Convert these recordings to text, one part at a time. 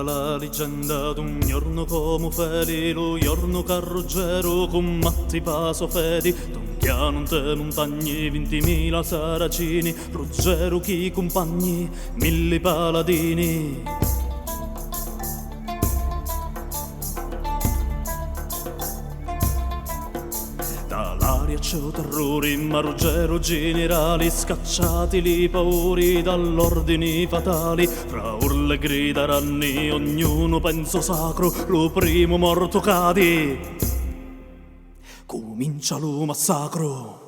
Racconta la leggenda d'un giorno come fedi, lo giorno che Ruggero con matti paso fedi, Tonchiano in te montagni, 20.000 saracini, Ruggero chi compagni, 1000 paladini. Dall'aria c'è terrori, ma Ruggero generali, scacciati li pauri dall'ordini fatali, fra urla e grida ranni, ognuno penso sacro, lo primo morto cadi, comincia lo massacro.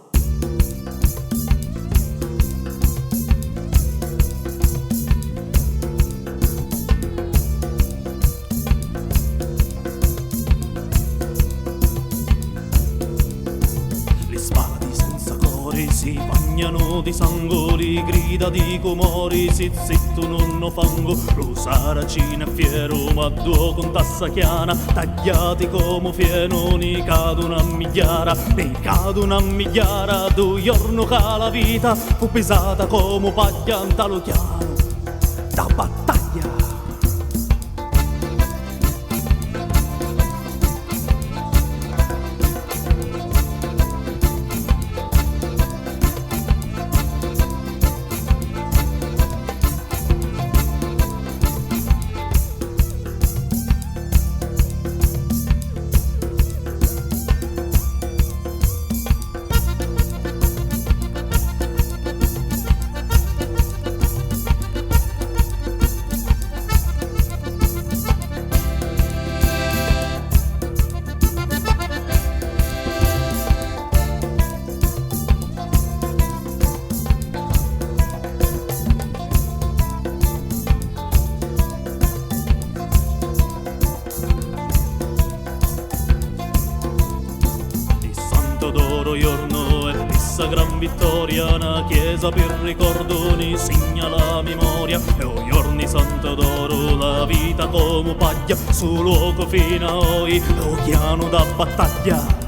Si bagnano di sangue, grida di comori, si zittono fango, lo saracino è fiero, ma due con tassa chiana, tagliati come fienoni, cadono a migliara, due giorno che la vita fu pesata come paglia in talo chiaro, da battaglia. D'oro giorno e questa gran vittoria, una chiesa per ricordoni segna la memoria, e o giorni santo d'oro la vita come paglia, su luogo fino a oi, lo chiano da battaglia.